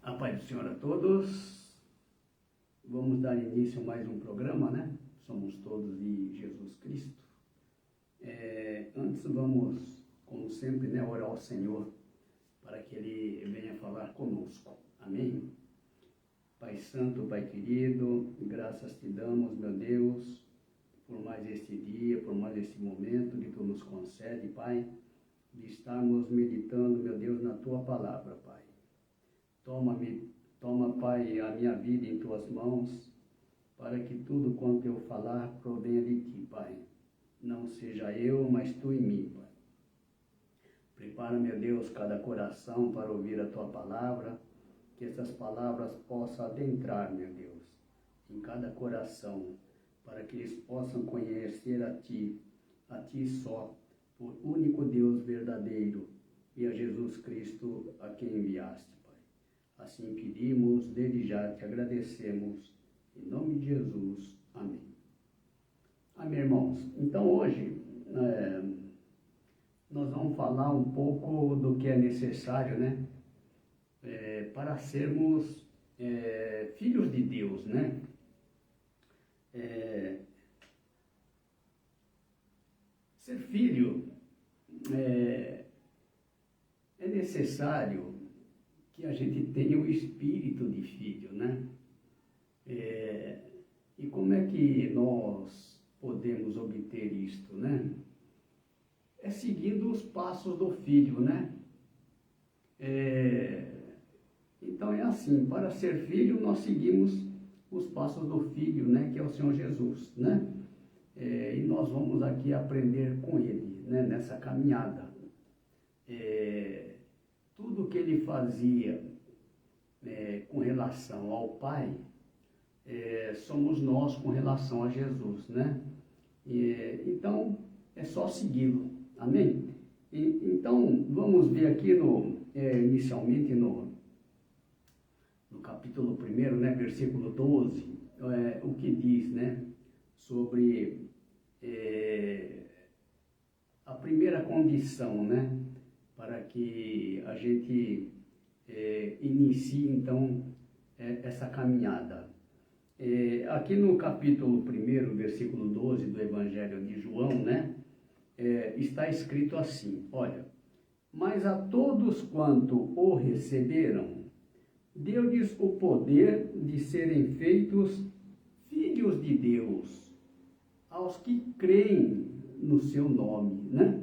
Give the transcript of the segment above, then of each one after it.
A paz do Senhor a todos. Vamos dar início a mais um programa, né? Somos todos de Jesus Cristo. Antes vamos, como sempre, né, orar ao Senhor para que Ele venha falar conosco. Amém? Pai Santo, Pai querido, graças te damos, meu Deus, por mais este dia, por mais este momento que Tu nos concede, Pai, de estarmos meditando, meu Deus, na Tua palavra, Pai. Toma, Pai, a minha vida em Tuas mãos, para que tudo quanto eu falar provenha de Ti, Pai. Não seja eu, mas Tu em mim, Pai. Prepara, meu Deus, cada coração para ouvir a Tua palavra, que essas palavras possam adentrar, meu Deus, em cada coração, para que eles possam conhecer a Ti só, por único Deus verdadeiro, e a Jesus Cristo a quem enviaste, Pai. Assim pedimos, desde já te agradecemos, em nome de Jesus. Amém. Amém, irmãos. Então hoje nós vamos falar um pouco do que é necessário, né? Para sermos filhos de Deus, né? Ser filho é necessário que a gente tenha o espírito de filho, né? E como é que nós podemos obter isto, né? É seguindo os passos do filho, né? Então é assim, para ser filho nós seguimos os passos do filho, né? Que é o Senhor Jesus, né? E nós vamos aqui aprender com ele, né? Nessa caminhada. Tudo que ele fazia com relação ao Pai, somos nós com relação a Jesus, né? Então, é só segui-lo, amém? Então, vamos ver aqui inicialmente no capítulo 1, né, versículo 12, o que diz, né, sobre a primeira condição, né, para que a gente inicie, então, essa caminhada. Aqui no capítulo 1, versículo 12 do Evangelho de João, né, está escrito assim, olha, mas a todos quanto o receberam, deu-lhes o poder de serem feitos filhos de Deus, aos que creem no seu nome, né?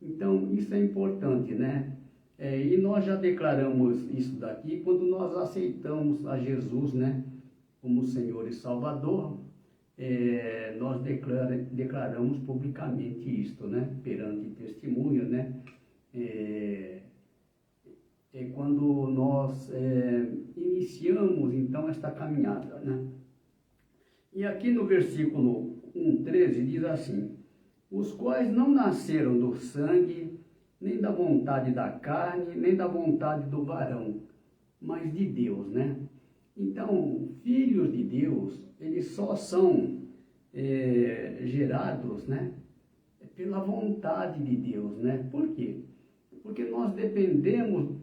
Então, isso é importante, né? E nós já declaramos isso daqui quando nós aceitamos a Jesus, né? Como Senhor e Salvador, nós declaramos publicamente isto, né? Perante testemunho, né? Quando nós iniciamos, então, esta caminhada, né? E aqui no versículo 1:13 diz assim, os quais não nasceram do sangue, nem da vontade da carne, nem da vontade do varão, mas de Deus, né? Então, filhos de Deus, eles só são gerados, né? Pela vontade de Deus, né? Por quê? Porque nós dependemos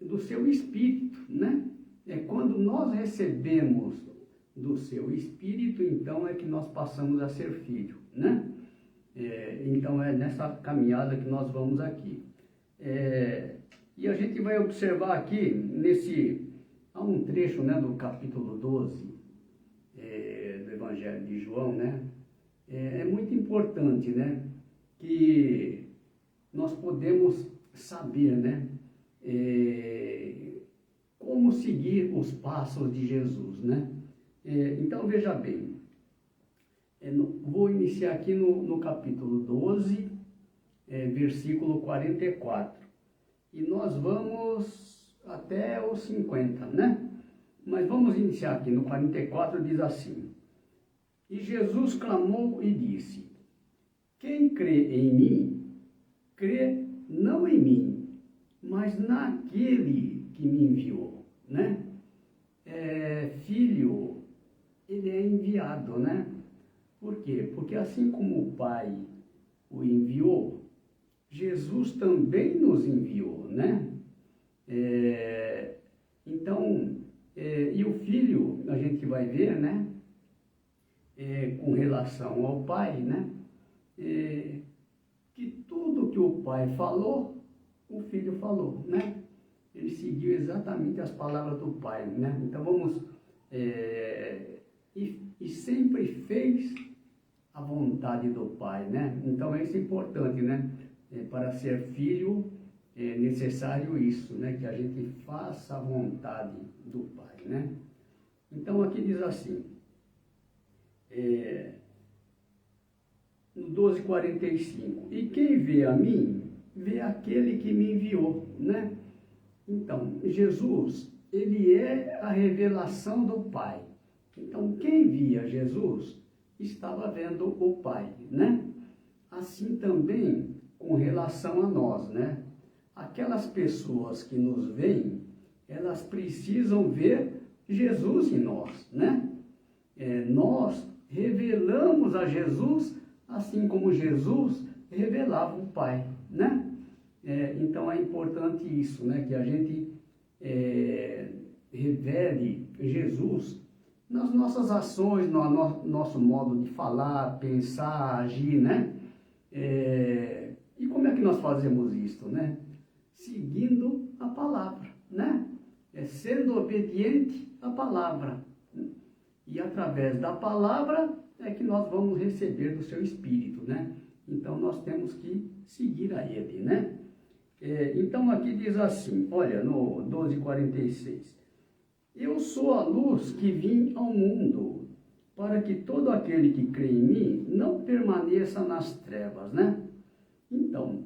do seu Espírito, né? Quando nós recebemos do seu Espírito, então é que nós passamos a ser filho, né? Então é nessa caminhada que nós vamos aqui. E a gente vai observar aqui, há um trecho, né, do capítulo 12 do Evangelho de João, né? É muito importante, né? Que nós podemos saber, né? Como seguir os passos de Jesus, né? Então veja bem, vou iniciar aqui no capítulo 12, versículo 44, e nós vamos até os 50, né? Mas vamos iniciar aqui no 44, diz assim, e Jesus clamou e disse, quem crê em mim, crê não em mim, mas naquele que me enviou, né? Filho, ele é enviado, né? Por quê? Porque assim como o Pai o enviou, Jesus também nos enviou, né? gente vai ver, né, com relação ao pai, né, que tudo que o pai falou, o filho falou, né? Ele seguiu exatamente as palavras do pai, né? Então vamos, e sempre fez a vontade do pai, né? Então isso é importante, né? Para ser filho é necessário isso, né? Que a gente faça a vontade do pai, né? Então aqui diz assim, no 12:45, e quem vê a mim, vê aquele que me enviou, né? Então, Jesus, ele é a revelação do Pai. Então, quem via Jesus, estava vendo o Pai, né? Assim também, com relação a nós, né? Aquelas pessoas que nos veem, elas precisam ver Jesus em nós, né? Nós revelamos a Jesus, assim como Jesus revelava o Pai, né? Então é importante isso, né? Que a gente revele Jesus nas nossas ações, no nosso modo de falar, pensar, agir, né? E como é que nós fazemos isso, né? Seguindo a palavra, né? Sendo obediente à palavra. E através da palavra é que nós vamos receber do seu Espírito, né? Então nós temos que seguir a ele, né? Então aqui diz assim, olha, no 12:46, eu sou a luz que vim ao mundo, para que todo aquele que crê em mim não permaneça nas trevas, né? Então,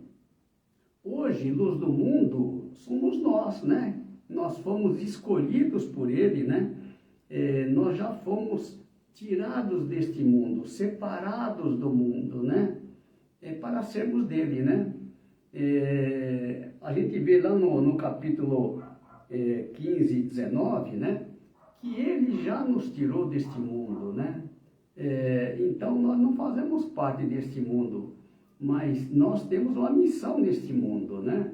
hoje, luz do mundo, somos nós, né? Nós fomos escolhidos por ele, né? Nós já fomos tirados deste mundo, separados do mundo, né? Para sermos dele, né? A gente vê lá no capítulo 15, 19, né? Que ele já nos tirou deste mundo, né? Então nós não fazemos parte deste mundo, mas nós temos uma missão neste mundo, né?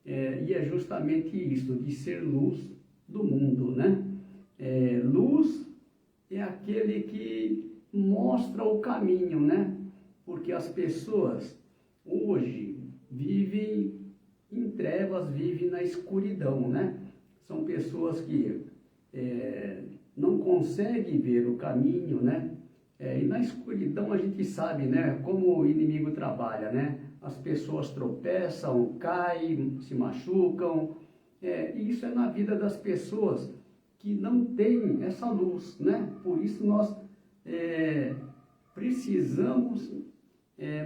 E é justamente isso, de ser luz do mundo, né? Luz é aquele que mostra o caminho, né? Porque as pessoas hoje vivem em trevas, vivem na escuridão, né? São pessoas que não conseguem ver o caminho, né? E na escuridão a gente sabe, né? Como o inimigo trabalha, né? As pessoas tropeçam, caem, se machucam. E isso é na vida das pessoas que não têm essa luz, né? Por isso nós precisamos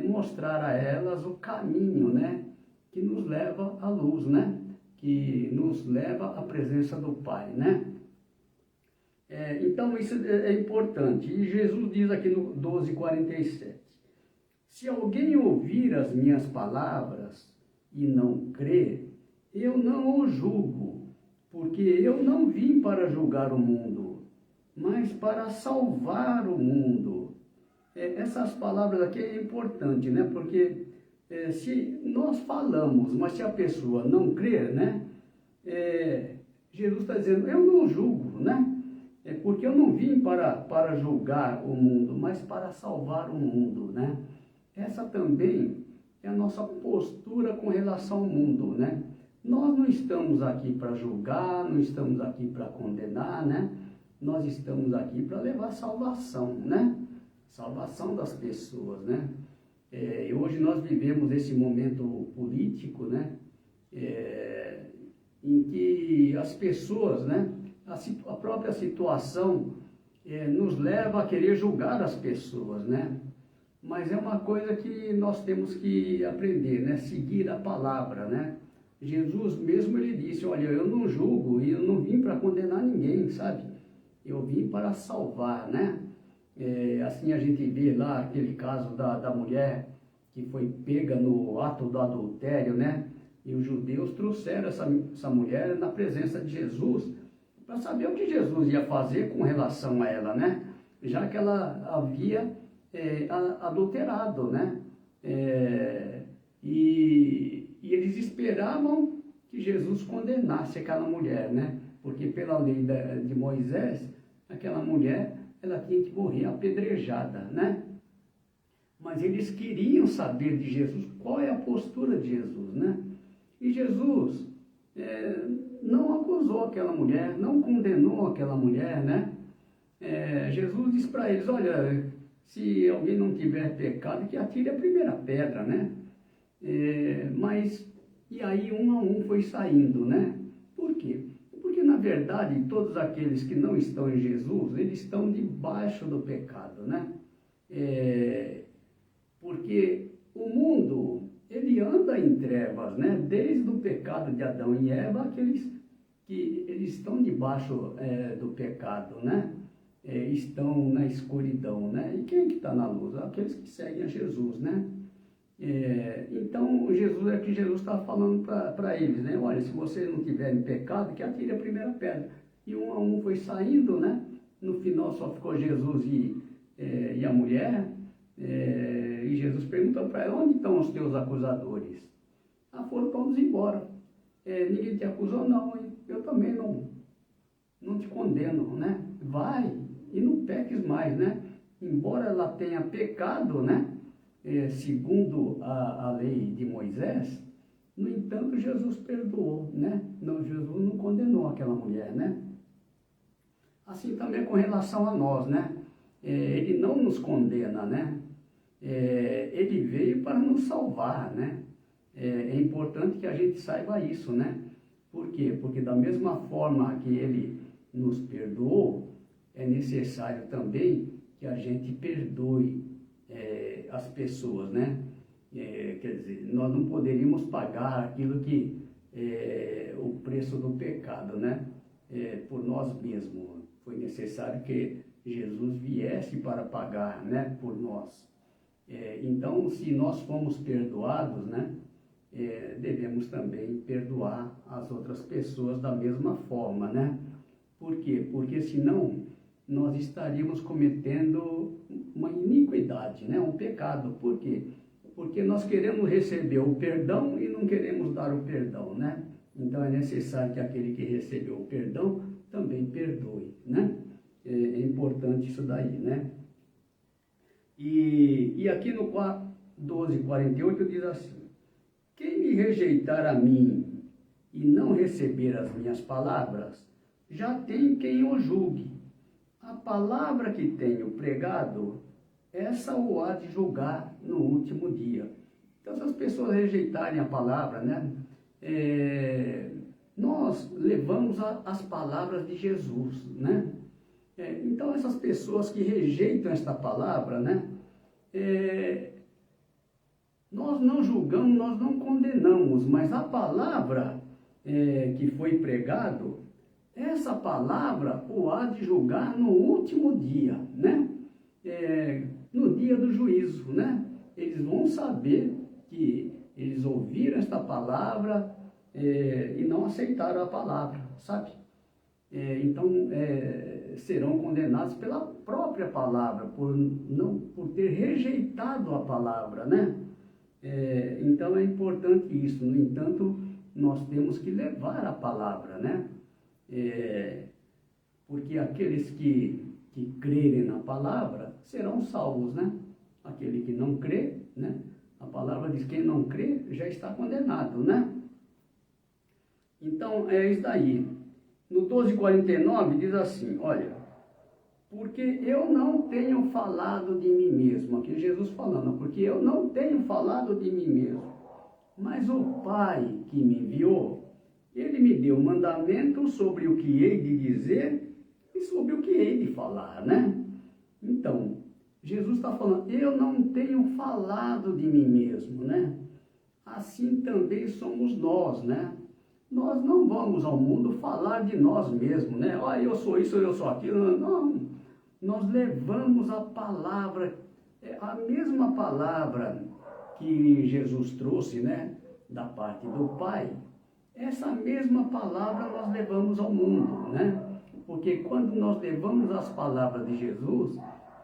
mostrar a elas o caminho, né? Que nos leva à luz, né? Que nos leva à presença do Pai, né? Então isso é importante. E Jesus diz aqui no 12:47, se alguém ouvir as minhas palavras e não crer, eu não o julgo, porque eu não vim para julgar o mundo, mas para salvar o mundo. Essas palavras aqui é importante, né? Porque se nós falamos, mas se a pessoa não crer, né? Jesus está dizendo, eu não julgo, né? Porque eu não vim para julgar o mundo, mas para salvar o mundo, né? Essa também é a nossa postura com relação ao mundo, né? Nós não estamos aqui para julgar, não estamos aqui para condenar, né? Nós estamos aqui para levar salvação, né? Salvação das pessoas, né? E hoje nós vivemos esse momento político, né? Em que as pessoas, né? A própria situação nos leva a querer julgar as pessoas, né? Mas é uma coisa que nós temos que aprender, né? Seguir a palavra, né? Jesus mesmo, ele disse, olha, eu não julgo e eu não vim para condenar ninguém, sabe? Eu vim para salvar, né? Assim a gente vê lá aquele caso da mulher que foi pega no ato do adultério, né? E os judeus trouxeram essa mulher na presença de Jesus para saber o que Jesus ia fazer com relação a ela, né? Já que ela havia adulterado, né? E eles esperavam que Jesus condenasse aquela mulher, né? Porque pela lei de Moisés, aquela mulher, ela tinha que morrer apedrejada, né? Mas eles queriam saber de Jesus qual é a postura de Jesus, né? E Jesus não acusou aquela mulher, não condenou aquela mulher, né? Jesus disse para eles, olha, se alguém não tiver pecado, que atire a primeira pedra, né? E aí um a um foi saindo, né? Por quê? Porque na verdade todos aqueles que não estão em Jesus, eles estão debaixo do pecado, né? Porque o mundo, ele anda em trevas, né? Desde o pecado de Adão e Eva, aqueles que eles estão debaixo do pecado, né? Estão na escuridão, né? E quem que está na luz? Aqueles que seguem a Jesus, né? Então, é que Jesus está falando para eles, né? Olha, se você não tiver em pecado, que atire a primeira pedra. E um a um foi saindo, né? No final só ficou Jesus e a mulher. E Jesus perguntou para ela, onde estão os teus acusadores? Foram todos embora. Ninguém te acusou? Não, eu também não te condeno, né? Vai e não peques mais, né? Embora ela tenha pecado, né? Segundo a lei de Moisés, no entanto, Jesus perdoou, né? Não, Jesus não condenou aquela mulher, né? Assim também com relação a nós, né? Ele não nos condena, né? Ele veio para nos salvar, né? É importante que a gente saiba isso, né? Por quê? Porque da mesma forma que ele nos perdoou, é necessário também que a gente perdoe as pessoas, né? Quer dizer, nós não poderíamos pagar aquilo que o preço do pecado, né? Por nós mesmos. Foi necessário que Jesus viesse para pagar, né? Por nós. Então, se nós fomos perdoados, né? Devemos também perdoar as outras pessoas da mesma forma, né? Por quê? Porque senão nós estaríamos cometendo uma iniquidade, né? Um pecado. Por quê? Porque nós queremos receber o perdão e não queremos dar o perdão, né? Então é necessário que aquele que recebeu o perdão também perdoe, né? É importante isso daí, né? E aqui no 12:48 diz assim, quem me rejeitar a mim e não receber as minhas palavras, já tem quem o julgue. A palavra que tenho pregado, essa o há de julgar no último dia. Então, se as pessoas rejeitarem a palavra, né? Nós levamos as palavras de Jesus, né? Então, essas pessoas que rejeitam esta palavra, né? Nós não julgamos, nós não condenamos, mas a palavra que foi pregado, essa palavra o há de julgar no último dia, né? No dia do juízo, né? Eles vão saber que eles ouviram esta palavra e não aceitaram a palavra, sabe? Então, serão condenados pela própria palavra, por ter rejeitado a palavra, né? Então, é importante isso. No entanto, nós temos que levar a palavra, né? Porque aqueles que crerem na palavra serão salvos, né? Aquele que não crê, né? A palavra diz que quem não crê já está condenado, né? Então, é isso daí. No 12:49 diz assim, olha, porque eu não tenho falado de mim mesmo, aqui Jesus falando, porque eu não tenho falado de mim mesmo, mas o Pai que me enviou, ele me deu mandamento sobre o que hei de dizer e sobre o que hei de falar, né? Então, Jesus está falando, eu não tenho falado de mim mesmo, né? Assim também somos nós, né? Nós não vamos ao mundo falar de nós mesmos, né? Eu sou isso, eu sou aquilo. Não, nós levamos a palavra, a mesma palavra que Jesus trouxe, né? Da parte do Pai. Essa mesma palavra nós levamos ao mundo, né? Porque quando nós levamos as palavras de Jesus,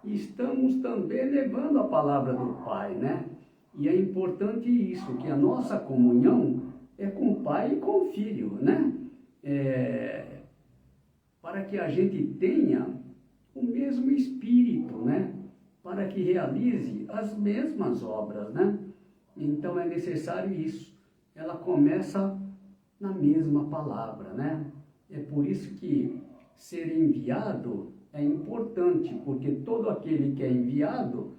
estamos também levando a palavra do Pai, né? E é importante isso, que a nossa comunhão é com o Pai e com o Filho, né? Para que a gente tenha o mesmo Espírito, né? Para que realize as mesmas obras, né? Então é necessário isso. Ela começa na mesma palavra, né? É por isso que ser enviado é importante, porque todo aquele que é enviado,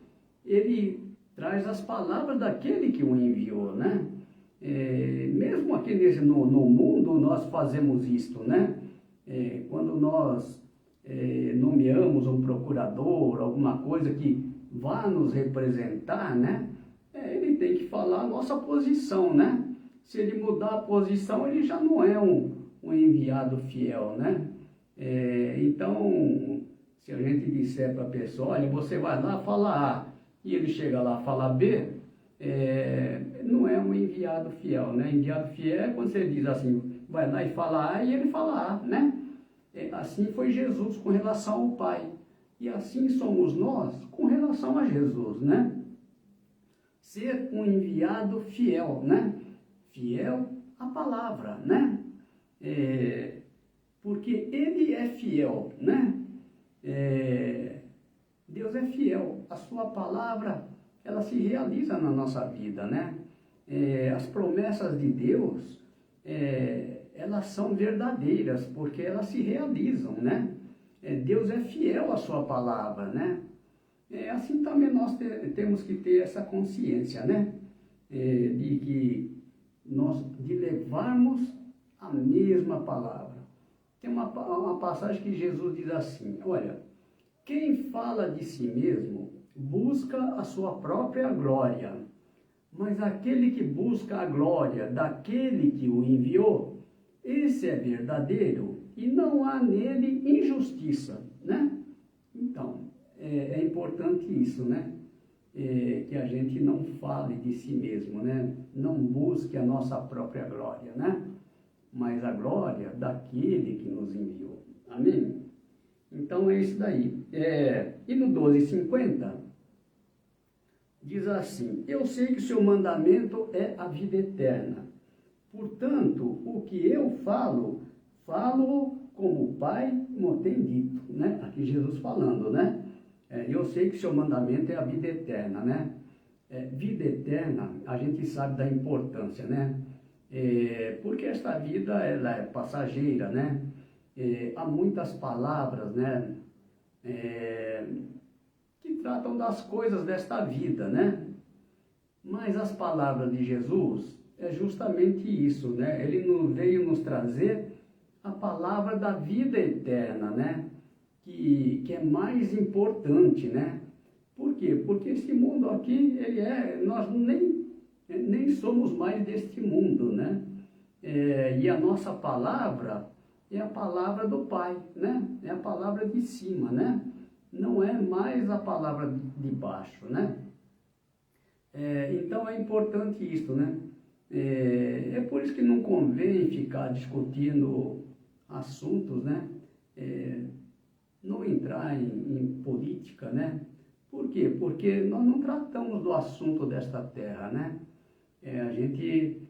ele traz as palavras daquele que o enviou, né? Mesmo aqui no mundo nós fazemos isto, né? Quando nós nomeamos um procurador, alguma coisa que vá nos representar, né? Ele tem que falar a nossa posição, né? Se ele mudar a posição, ele já não é um enviado fiel, né? Então, se a gente disser para a pessoa, olha, você vai lá falar A, e ele chega lá e fala B, não é um enviado fiel, né? Enviado fiel é quando você diz assim, vai lá e fala A, e ele fala A, né? Assim foi Jesus com relação ao Pai. E assim somos nós com relação a Jesus, né? Ser um enviado fiel, né? Fiel à palavra, né? Porque Ele é fiel, né? Deus é fiel. A sua palavra, ela se realiza na nossa vida, né? As promessas de Deus, elas são verdadeiras, porque elas se realizam, né? Deus é fiel à sua palavra, né? Assim também nós temos que ter essa consciência, né? De levarmos a mesma palavra. Tem uma passagem que Jesus diz assim, olha, quem fala de si mesmo busca a sua própria glória, mas aquele que busca a glória daquele que o enviou, esse é verdadeiro e não há nele injustiça, né? Então, é importante isso, né? Que a gente não fale de si mesmo, né? Não busque a nossa própria glória, né? Mas a glória daquele que nos enviou. Amém? Então é isso daí. E no 12:50, diz assim, eu sei que o seu mandamento é a vida eterna. Portanto, o que eu falo como o Pai me tem dito, né? Aqui Jesus falando, né? Eu sei que o seu mandamento é a vida eterna, né? Vida eterna, a gente sabe da importância, né? Porque esta vida, ela é passageira, né? Há muitas palavras, né? Que tratam das coisas desta vida, né? Mas as palavras de Jesus é justamente isso, né? Ele veio nos trazer a palavra da vida eterna, né? Que é mais importante, né? Por quê? Porque esse mundo aqui, nós nem somos mais deste mundo, né? E a nossa palavra é a palavra do Pai, né? É a palavra de cima, né? Não é mais a palavra de baixo, né? Então é importante isso, né? É por isso que não convém ficar discutindo assuntos, né? Não entrar em política, né? Por quê? Porque nós não tratamos do assunto desta terra, né? A gente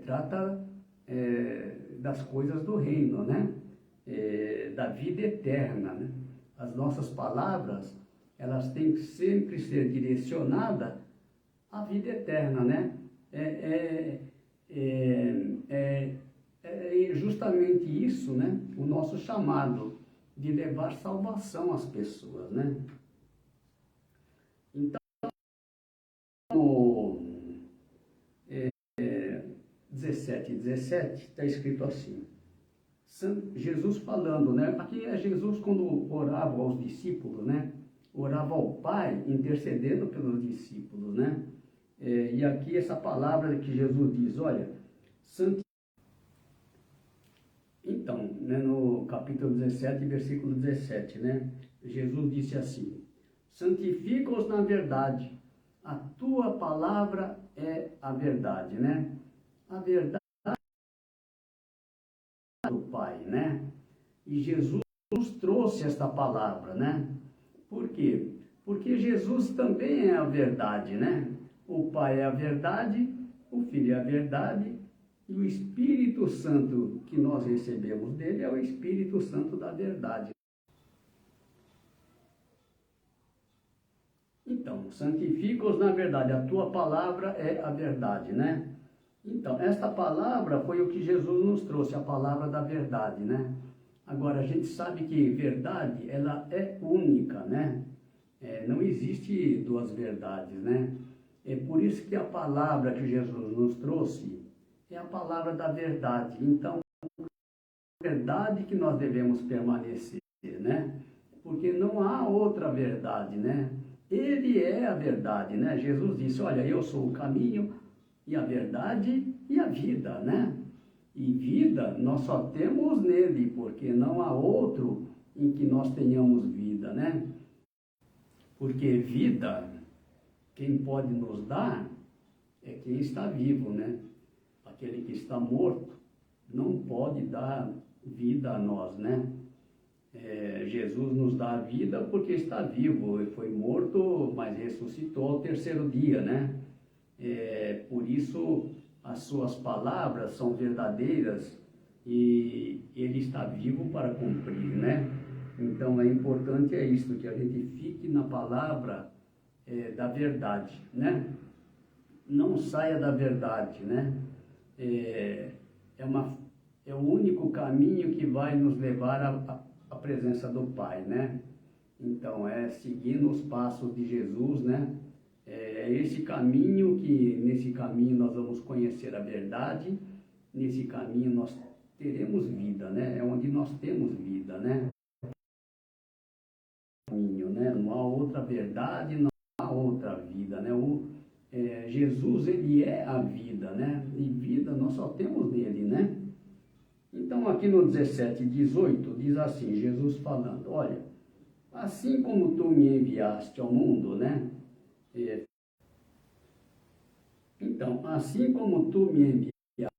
trata das coisas do reino, né? Da vida eterna, né? As nossas palavras, elas têm que sempre ser direcionadas à vida eterna, né? É justamente isso, né? O nosso chamado de levar salvação às pessoas, né? Então, no 17:17 está escrito assim, Jesus falando, né? Aqui é Jesus quando orava aos discípulos, né? Orava ao Pai, intercedendo pelos discípulos, né? E aqui essa palavra que Jesus diz, olha, então, né, no capítulo 17, versículo 17, né? Jesus disse assim, santifica-os na verdade, a tua palavra é a verdade, né? A verdade do Pai, né? E Jesus nos trouxe esta palavra, né? Por quê? Porque Jesus também é a verdade, né? O Pai é a verdade, o Filho é a verdade, e o Espírito Santo que nós recebemos dele é o Espírito Santo da verdade. Então, santifica-os na verdade, a tua palavra é a verdade, né? Então, esta palavra foi o que Jesus nos trouxe, a palavra da verdade, né? Agora, a gente sabe que verdade, ela é única, né? Não existe duas verdades, né? É por isso que a palavra que Jesus nos trouxe é a palavra da verdade. Então, a verdade que nós devemos permanecer, né? Porque não há outra verdade, né? Ele é a verdade, né? Jesus disse, olha, eu sou o caminho e a verdade e a vida, né? E vida nós só temos nele, porque não há outro em que nós tenhamos vida, né? Porque vida, quem pode nos dar é quem está vivo, né? Aquele que está morto não pode dar vida a nós, né? Jesus nos dá a vida porque está vivo, ele foi morto, mas ressuscitou ao terceiro dia, né? Por isso as suas palavras são verdadeiras e ele está vivo para cumprir, né? Então é importante isso, que a gente fique na palavra da verdade, né? Não saia da verdade, né? É o único caminho que vai nos levar à presença do Pai, né? Então, seguindo os passos de Jesus, né? Esse caminho nesse caminho nós vamos conhecer a verdade, nesse caminho nós teremos vida, né? É onde nós temos vida, né? Caminho, né? Não há outra verdade, não há outra vida, né? Jesus, ele é a vida, né? E vida nós só temos nele, né? Então, aqui no 17:18, diz assim, Jesus falando, olha, assim como tu me enviaste ao mundo, né? Então, assim como tu me enviaste,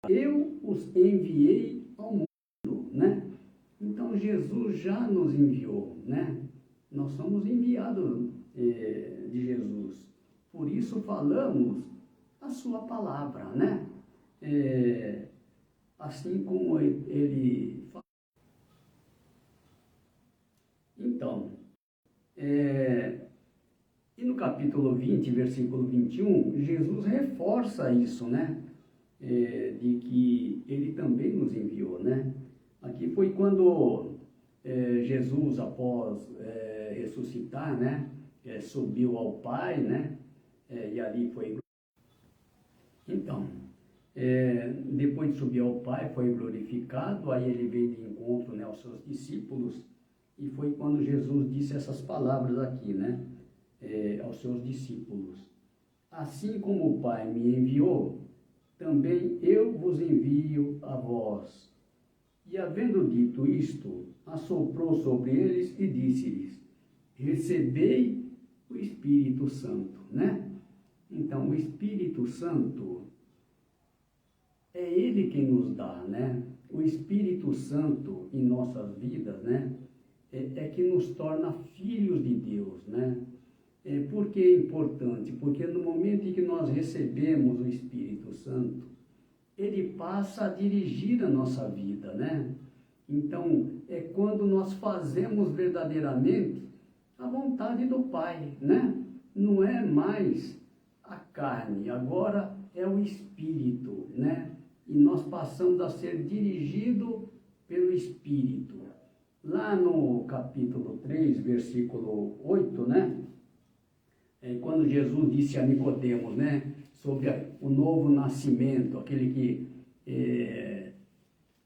eu os enviei ao mundo, né? Então, Jesus já nos enviou, né? Nós somos enviados de Jesus. Por isso falamos a sua palavra, né? Assim como ele fala. Então, e no capítulo 20, versículo 21, Jesus reforça isso, né? De que ele também nos enviou, né? Aqui foi quando Jesus, após ressuscitar, né? Subiu ao Pai, né? E ali foi. Então, depois de subir ao Pai, foi glorificado, aí ele veio de encontro, né, aos seus discípulos, e foi quando Jesus disse essas palavras aqui, né? Aos seus discípulos. Assim como o Pai me enviou, também eu vos envio a vós. E havendo dito isto, assoprou sobre eles e disse-lhes, recebei o Espírito Santo, né? Então, o Espírito Santo é Ele quem nos dá, né? O Espírito Santo em nossas vidas, né? É que nos torna filhos de Deus, né? Por que é importante? Porque no momento em que nós recebemos o Espírito Santo, ele passa a dirigir a nossa vida, né? Então, é quando nós fazemos verdadeiramente a vontade do Pai, né? Não é mais a carne, agora é o Espírito, né? E nós passamos a ser dirigidos pelo Espírito. Lá no capítulo 3, versículo 8, né? Quando Jesus disse a Nicodemos, né? Sobre o novo nascimento, aquele que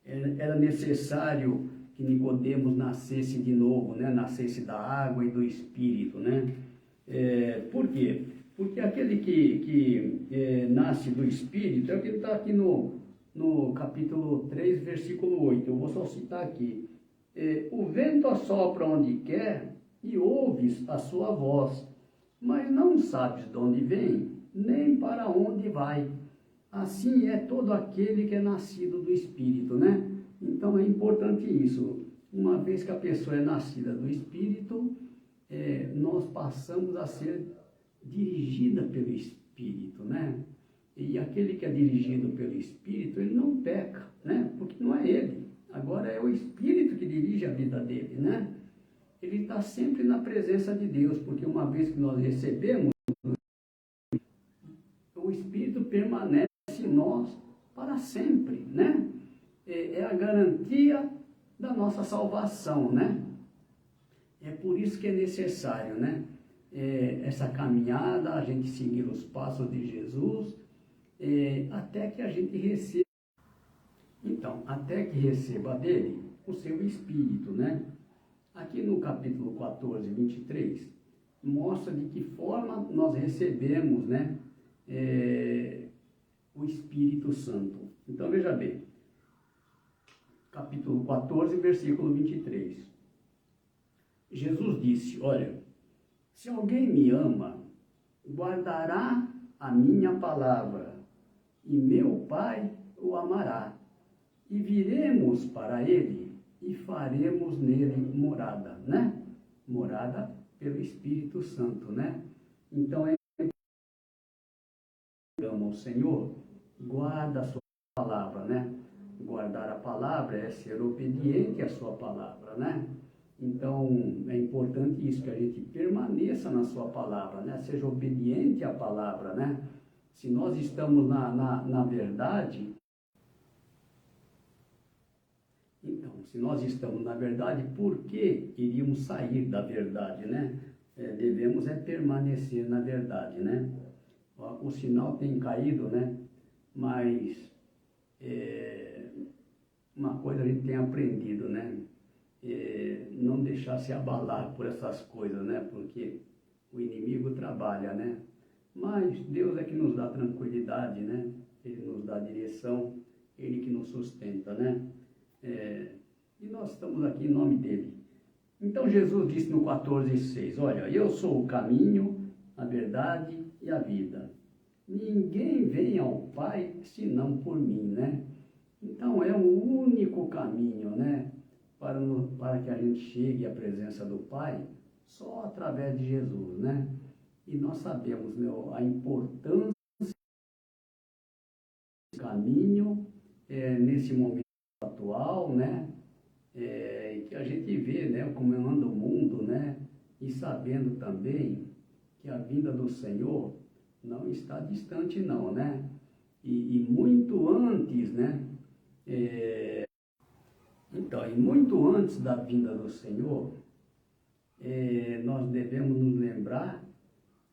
era necessário que Nicodemos nascesse de novo, né? Nascesse da água e do Espírito, né? Por quê? Porque aquele que nasce do Espírito, é o que está aqui no capítulo 3, versículo 8, eu vou só citar aqui. O vento assopra onde quer e ouves a sua voz, mas não sabes de onde vem, nem para onde vai. Assim é todo aquele que é nascido do Espírito, né? Então é importante isso. Uma vez que a pessoa é nascida do Espírito, nós passamos a ser dirigida pelo Espírito, né? E aquele que é dirigido pelo Espírito, ele não peca, né? Porque não é ele. Agora é o Espírito que dirige a vida dele, né? ele está sempre na presença de Deus, porque uma vez que nós recebemos, o Espírito permanece em nós para sempre, né? É a garantia da nossa salvação, né? É por isso que é necessário, né? Essa caminhada, a gente seguir os passos de Jesus, até que a gente receba. Então, até que receba dele o seu Espírito, né? Aqui no capítulo 14, 23, mostra de que forma nós recebemos, né? O Espírito Santo. Então, veja bem, capítulo 14, versículo 23. Jesus disse, olha, se alguém me ama, guardará a minha palavra, e meu Pai o amará, e viremos para ele, e faremos nele morada, né? Morada pelo Espírito Santo, né? Então, ama o Senhor, guarda a sua palavra, né? Guardar a palavra é ser obediente à sua palavra, né? Então, é importante isso, que a gente permaneça na sua palavra, né? Seja obediente à palavra, né? Se nós estamos na verdade, então, se nós estamos na verdade, por que iríamos sair da verdade, né? Devemos permanecer na verdade, né? O sinal tem caído, né? Mas uma coisa a gente tem aprendido, né? Não deixar se abalar por essas coisas, né? Porque o inimigo trabalha, né? Mas Deus é que nos dá tranquilidade, né? Ele nos dá direção, Ele que nos sustenta, né? E nós estamos aqui em nome dEle. Então Jesus disse no 14,6, olha, eu sou o caminho, a verdade e a vida. Ninguém vem ao Pai senão por mim, né? Então é o único caminho, né? Para que a gente chegue à presença do Pai, só através de Jesus, né? E nós sabemos, né, a importância do caminho nesse momento atual, né? Que a gente vê, né, como anda o mundo, né? E sabendo também que a vinda do Senhor não está distante não, né? E muito antes, né? Então, e muito antes da vinda do Senhor, nós devemos nos lembrar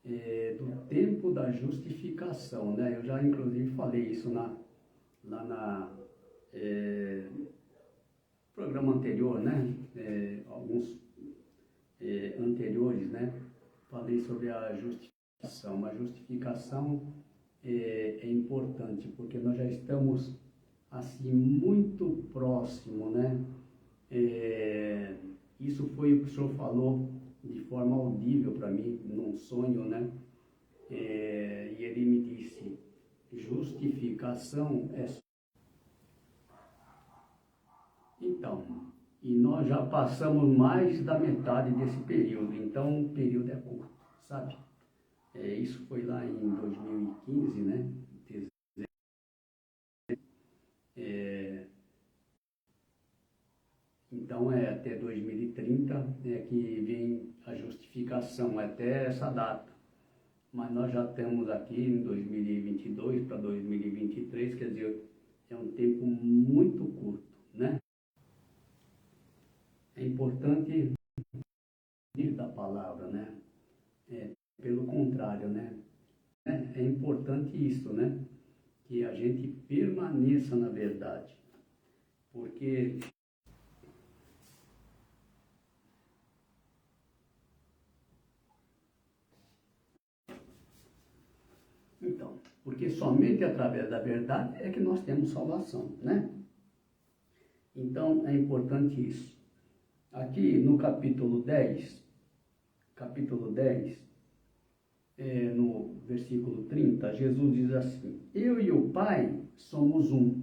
do tempo da justificação, né? Eu já inclusive falei isso lá na programa anterior, né? Alguns anteriores, né? Falei sobre a justificação. A justificação é importante, porque nós já estamos assim muito próximo, né? Isso foi o que o senhor falou de forma audível para mim, num sonho, né? E ele me disse, justificação é... Então, e nós já passamos mais da metade desse período, então o período é curto, sabe? Isso foi lá em 2015, né? Então, até 2030 que vem a justificação, até essa data. Mas nós já estamos aqui em 2022 para 2023, quer dizer, é um tempo muito curto, né? É importante ir da palavra, né? Pelo contrário, né? É importante isso, né? Que a gente permaneça na verdade. Porque somente através da verdade é que nós temos salvação, né? Então é importante isso. Aqui no capítulo 10, no versículo 30, Jesus diz assim, eu e o Pai somos um.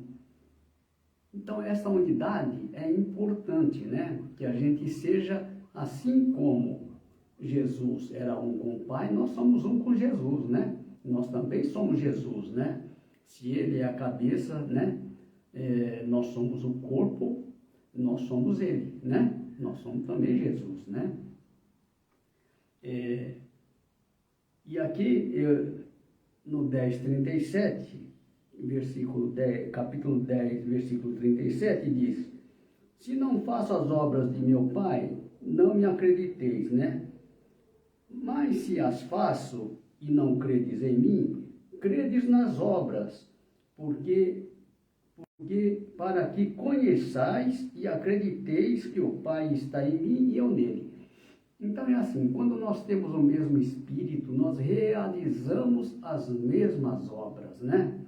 Então essa unidade é importante, né? Que a gente seja assim como Jesus era um com o Pai, nós somos um com Jesus, né? Nós também somos Jesus, né? Se Ele é a cabeça, né? Nós somos o corpo, nós somos Ele, né? Nós somos também Jesus, né? E aqui, no 10:37, capítulo 10, versículo 37, diz: se não faço as obras de meu Pai, não me acrediteis, né? Mas se as faço e não credes em mim, credes nas obras, porque para que conheçais e acrediteis que o Pai está em mim e eu nele. Então é assim, quando nós temos o mesmo Espírito, nós realizamos as mesmas obras, né?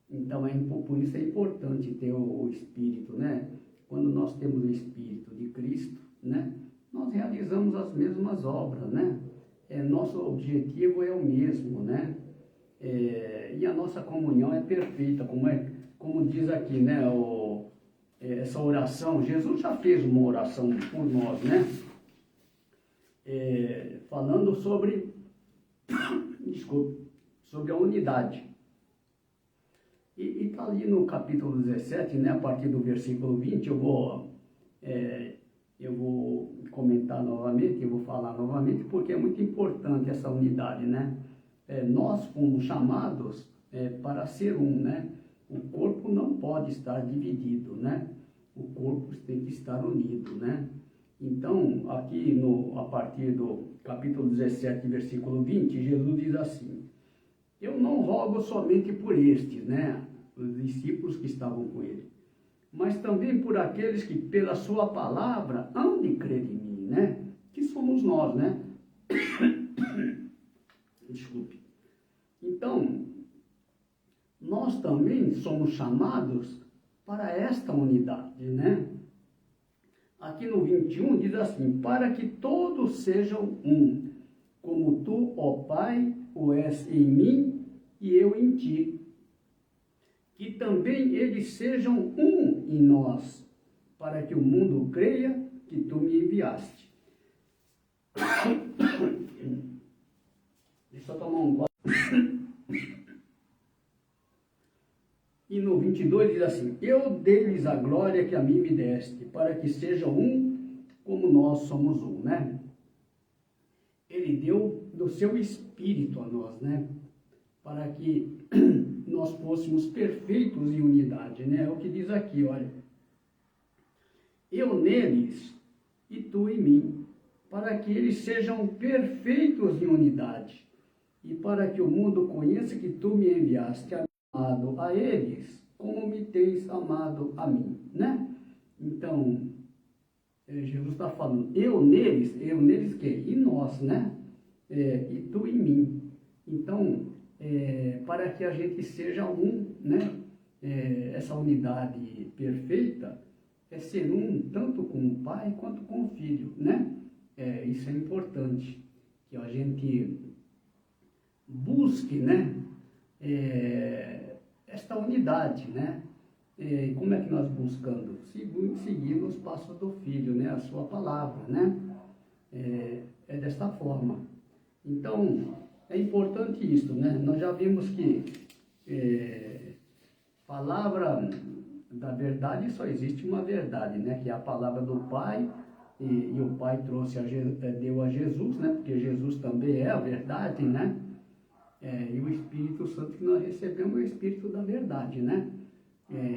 Então por isso é importante ter o Espírito, né? Quando nós temos o Espírito de Cristo, né? Nós realizamos as mesmas obras, né? Nosso objetivo é o mesmo, né? E a nossa comunhão é perfeita, como diz aqui, né? Essa oração, Jesus já fez uma oração por nós, né? Falando sobre a unidade. E está ali no capítulo 17, né, a partir do versículo 20, eu vou comentar novamente, eu vou falar novamente, porque é muito importante essa unidade, né? Nós fomos chamados para ser um, né? O corpo não pode estar dividido, né? O corpo tem que estar unido, né? Então, aqui a partir do capítulo 17, versículo 20, Jesus diz assim: eu não rogo somente por estes, né, os discípulos que estavam com ele, mas também por aqueles que pela sua palavra hão de crer em mim, né, que somos nós, né? Desculpe. Então, nós também somos chamados para esta unidade, né? Aqui no 21 diz assim: para que todos sejam um, como tu, ó Pai, o és em mim e eu em ti. Que também eles sejam um em nós, para que o mundo creia que tu me enviaste. Deixa eu tomar um gole. E no 22 diz assim: eu dei-lhes a glória que a mim me deste, para que sejam um como nós somos um, né? Ele deu do seu Espírito a nós, né? Para que nós fôssemos perfeitos em unidade, né? É o que diz aqui, olha. Eu neles e tu em mim, para que eles sejam perfeitos em unidade, e para que o mundo conheça que tu me enviaste, amado a eles, como me tens amado a mim, né? Então, Jesus está falando, eu neles quem? E nós, né? E tu em mim. Então, para que a gente seja um, né? Essa unidade perfeita é ser um tanto com o Pai quanto com o Filho, né? Isso é importante, que a gente busque, né? Esta unidade, né? Como é que nós buscando? Seguindo os passos do Filho, né? A sua palavra, né? É desta forma. Então, é importante isso, né? Nós já vimos que palavra da verdade só existe uma verdade, né? Que é a palavra do Pai, e o Pai deu a Jesus, né? Porque Jesus também é a verdade, né? E o Espírito Santo que nós recebemos é o Espírito da verdade, né?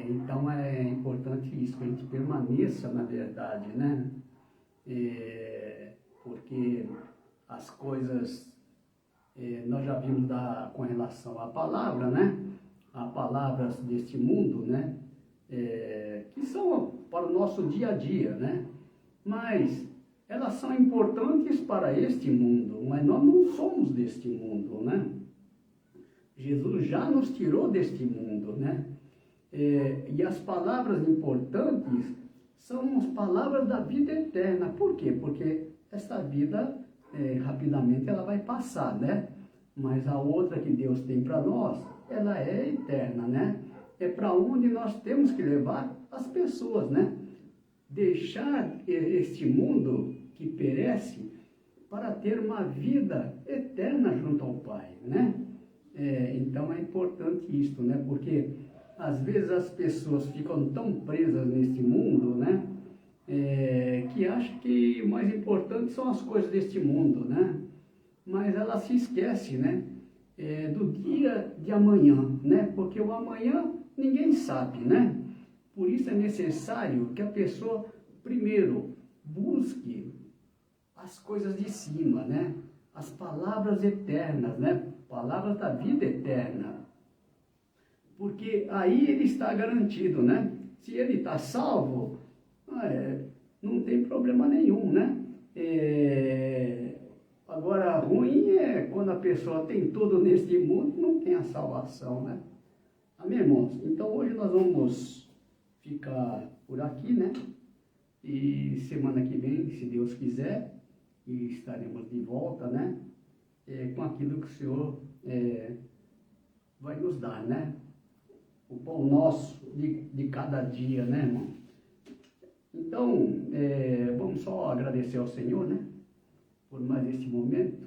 Então é importante isso, que a gente permaneça na verdade, né? Porque as coisas, nós já vimos com relação à palavra, né? Há palavras deste mundo, né? Que são para o nosso dia a dia, né? Mas elas são importantes para este mundo, mas nós não somos deste mundo, né? Jesus já nos tirou deste mundo, né? E as palavras importantes são as palavras da vida eterna. Por quê? Porque essa vida, rapidamente, ela vai passar, né? Mas a outra que Deus tem para nós, ela é eterna, né? É para onde nós temos que levar as pessoas, né? Deixar este mundo que perece para ter uma vida eterna junto ao Pai, né? Então é importante isso, né? Porque às vezes as pessoas ficam tão presas nesse mundo, né? Que acham importantes são as coisas deste mundo, né? Mas ela se esquece, né? Do dia de amanhã, né? Porque o amanhã ninguém sabe, né? Por isso é necessário que a pessoa, primeiro, busque as coisas de cima, né? As palavras eternas, né? Palavras da vida eterna. Porque aí ele está garantido, né? Se ele está salvo, não tem problema nenhum, né? Agora, ruim é quando a pessoa tem tudo neste mundo e não tem a salvação, né? Amém, irmãos? Então, hoje nós vamos ficar por aqui, né? E semana que vem, se Deus quiser, estaremos de volta, né? Com aquilo que o Senhor vai nos dar, né? O pão nosso de cada dia, né, irmão? Então, vamos só agradecer ao Senhor, né? Por mais este momento.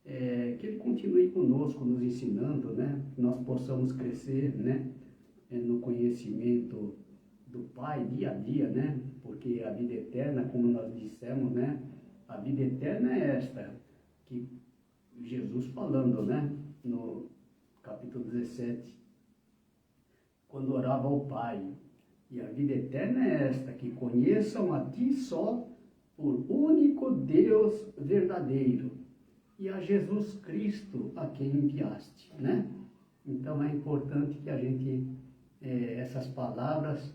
Que Ele continue conosco, nos ensinando, né? Que nós possamos crescer, né? No conhecimento do Pai, dia a dia, né? Porque a vida eterna, como nós dissemos, né? A vida eterna é esta, que Jesus falando, né? No capítulo 17, quando orava ao Pai. E a vida eterna é esta, que conheçam a Ti só, por único Deus verdadeiro, e a Jesus Cristo a quem enviaste, né? Então é importante que a gente, essas palavras,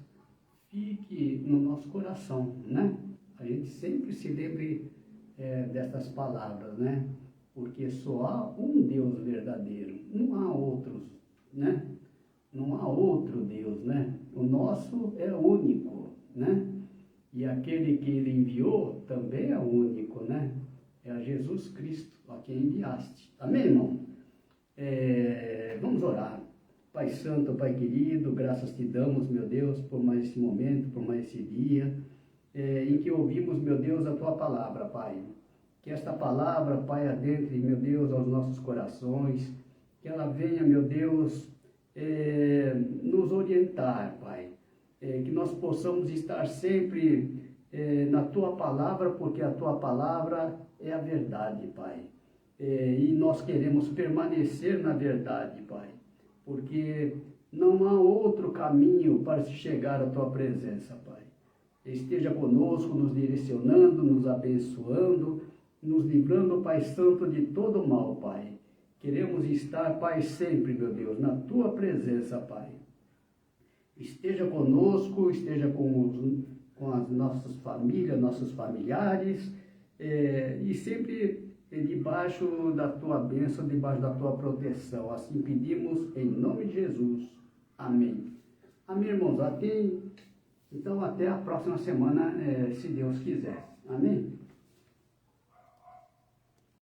fique no nosso coração, né? A gente sempre se lembre dessas palavras, né? Porque só há um Deus verdadeiro, não há outros, né? Não há outro Deus, né? O nosso é único, né? E aquele que Ele enviou também é único, né? É a Jesus Cristo, a quem enviaste. Amém, irmão? Vamos orar. Pai Santo, Pai querido, graças te damos, meu Deus, por mais esse momento, por mais esse dia, em que ouvimos, meu Deus, a Tua palavra, Pai. Que esta palavra, Pai, adentre, meu Deus, aos nossos corações, que ela venha, meu Deus, nos orientar, Pai. Que nós possamos estar sempre na Tua palavra, porque a Tua palavra é a verdade, Pai. E nós queremos permanecer na verdade, Pai, porque não há outro caminho para se chegar à Tua presença, Pai. Esteja conosco, nos direcionando, nos abençoando, nos livrando, Pai Santo, de todo mal, Pai. Queremos estar, Pai, sempre, meu Deus, na Tua presença, Pai. Esteja conosco, esteja com as nossas famílias, nossos familiares, e sempre debaixo da Tua bênção, debaixo da Tua proteção. Assim pedimos em nome de Jesus. Amém. Amém, irmãos. Então, até a próxima semana, se Deus quiser. Amém.